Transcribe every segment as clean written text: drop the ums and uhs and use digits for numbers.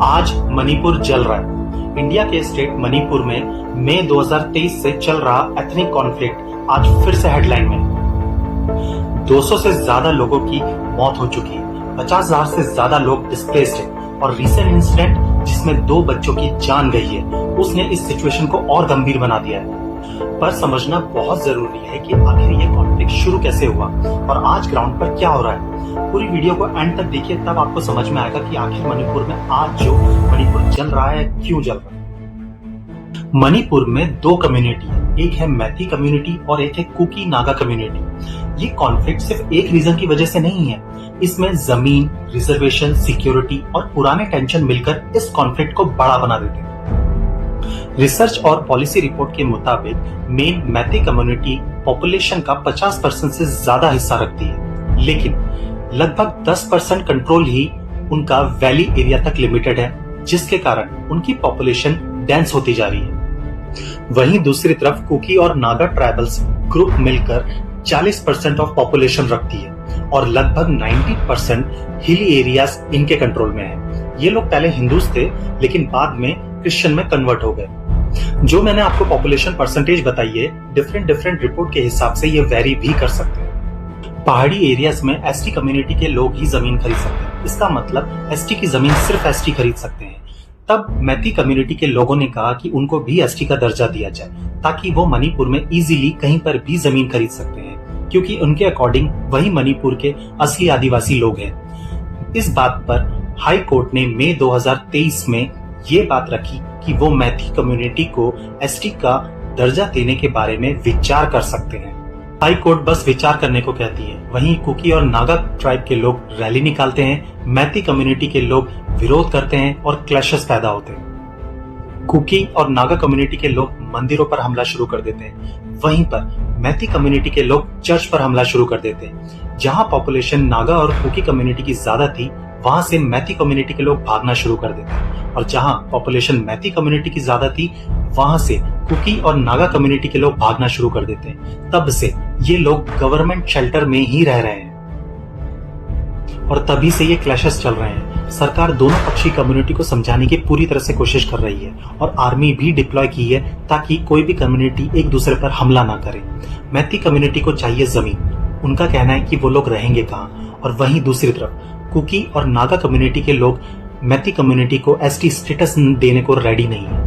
आज मणिपुर जल रहा है। इंडिया के स्टेट मणिपुर में मई 2023 से चल रहा एथनिक कॉन्फ्लिक्ट आज फिर से हेडलाइन में। 200 से ज्यादा लोगों की मौत हो चुकी है, 50,000 से ज्यादा लोग डिस्प्लेस्ड हैं और रिसेंट इंसिडेंट जिसमें 2 बच्चों की जान गई है उसने इस सिचुएशन को और गंभीर बना दिया है। पर समझना बहुत जरूरी है कि आखिर ये कॉन्फ्लिक्ट शुरू कैसे हुआ और आज ग्राउंड पर क्या हो रहा है। पूरी वीडियो को एंड तक देखिए, तब आपको समझ में आएगा कि आखिर मणिपुर में आज जो मणिपुर जल रहा है क्यों जल रहा है। मणिपुर में 2 कम्युनिटी है, एक है मैती कम्युनिटी और एक है कुकी नागा कम्युनिटी। ये कॉन्फ्लिक्ट सिर्फ एक रीजन की वजह से नहीं है, इसमें जमीन, रिजर्वेशन, सिक्योरिटी और पुराने टेंशन मिलकर इस कॉन्फ्लिक्ट को बड़ा बना देते हैं। रिसर्च और पॉलिसी रिपोर्ट के मुताबिक मेन मैती कम्युनिटी पॉपुलेशन का 50% से ज्यादा हिस्सा रखती है, लेकिन लगभग 10% कंट्रोल ही उनका वैली एरिया तक लिमिटेड है, जिसके कारण उनकी पॉपुलेशन डेंस होती जा रही है। वहीं दूसरी तरफ कुकी और नागा ट्राइबल्स ग्रुप मिलकर 40% ऑफ पॉपुलेशन रखती है और लगभग 90% हिली एरियाज इनके कंट्रोल में है। ये लोग पहले हिंदूज थे लेकिन बाद में क्रिश्चियन में कन्वर्ट हो गए। जो मैंने आपको पॉपुलेशन परसेंटेज बताई है, डिफरेंट रिपोर्ट के हिसाब से ये वेरी भी कर सकते हैं। पहाड़ी एरियाज में एसटी कम्युनिटी के लोग ही जमीन खरीद सकते हैं, इसका मतलब एसटी की जमीन सिर्फ एसटी खरीद सकते हैं। तब मैती कम्युनिटी के लोगों ने कहा कि उनको भी एसटी का दर्जा दिया जाए ताकि वो मणिपुर में इजीली कहीं पर भी जमीन खरीद सकते हैं, क्योंकि उनके अकॉर्डिंग वही मणिपुर के असली आदिवासी लोग हैं। इस बात पर हाई कोर्ट ने मई 2023 में ये बात रखी कि वो मैती कम्युनिटी को एसटी का दर्जा देने के बारे में विचार कर सकते हैं। हाई कोर्ट बस विचार करने को कहती है। वहीं कुकी और नागा ट्राइब के लोग रैली निकालते हैं, मैती कम्युनिटी के लोग विरोध करते हैं और क्लैशेस पैदा होते हैं। कुकी और नागा कम्युनिटी के लोग मंदिरों पर हमला शुरू कर देते हैं, वहीं पर मैती कम्युनिटी के लोग चर्च पर हमला शुरू कर देते हैं। जहां पॉपुलेशन नागा और कुकी कम्युनिटी की ज्यादा थी, वहां से मैती कम्युनिटी के लोग भागना शुरू कर देते हैं और जहां पॉपुलेशन मैती कम्युनिटी की ज्यादा थी, वहां से कुकी और नागा कम्युनिटी के लोग भागना शुरू कर देते हैं। तब से ये लोग गवर्नमेंट शेल्टर में ही रह रहे हैं और तभी से ये क्लैशेस चल रहे हैं। सरकार दोनों पक्षी कम्युनिटी को समझाने की पूरी तरह से कोशिश कर रही है और आर्मी भी डिप्लॉय की है ताकि कोई भी कम्युनिटी एक दूसरे पर हमला ना करे। मैती कम्युनिटी को चाहिए जमीन, उनका कहना है कि वो लोग रहेंगे कहाँ, और वहीं दूसरी तरफ कुकी और नागा कम्युनिटी के लोग मैती कम्युनिटी को एसटी स्टेटस देने को रेडी नहीं है।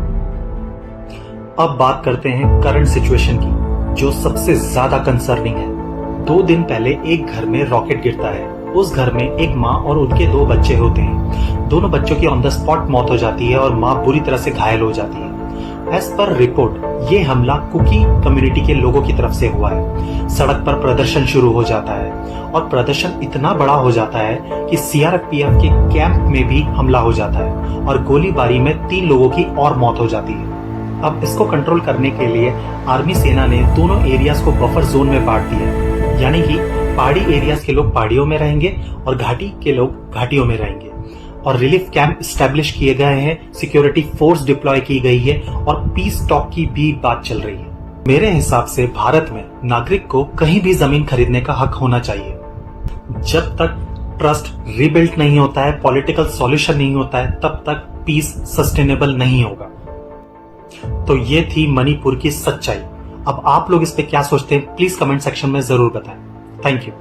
अब बात करते हैं करंट सिचुएशन की, जो सबसे ज्यादा कंसर्निंग है। 2 दिन पहले एक घर में रॉकेट गिरता है। उस घर में एक माँ और उनके 2 बच्चे होते हैं। दोनों बच्चों की ऑन द स्पॉट मौत हो जाती है और माँ बुरी तरह से घायल हो जाती है। एज पर रिपोर्ट, ये हमला कुकी कम्युनिटी के लोगों की तरफ से हुआ है। सड़क पर प्रदर्शन शुरू हो जाता है और प्रदर्शन इतना बड़ा हो जाता है कि सीआरपीएफ के कैंप में भी हमला हो जाता है और गोलीबारी में 3 लोगों की और मौत हो जाती है। अब इसको कंट्रोल करने के लिए आर्मी सेना ने दोनों एरियाज को बफर जोन में बांट दिया, यानी कि पहाड़ी एरियाज के लोग पहाड़ियों में रहेंगे और घाटी के लोग घाटियों में रहेंगे, और रिलीफ कैंप स्टैब्लिश किए गए हैं, सिक्योरिटी फोर्स डिप्लॉय की गई है और पीस टॉक की भी बात चल रही है। मेरे हिसाब से भारत में नागरिक को कहीं भी जमीन खरीदने का हक होना चाहिए। जब तक ट्रस्ट रीबिल्ड नहीं होता है, पॉलिटिकल सॉल्यूशन नहीं होता है, तब तक पीस सस्टेनेबल नहीं होगा। तो ये थी मणिपुर की सच्चाई। अब आप लोग इस पे क्या सोचते हैं, प्लीज कमेंट सेक्शन में जरूर बताएं। Thank you.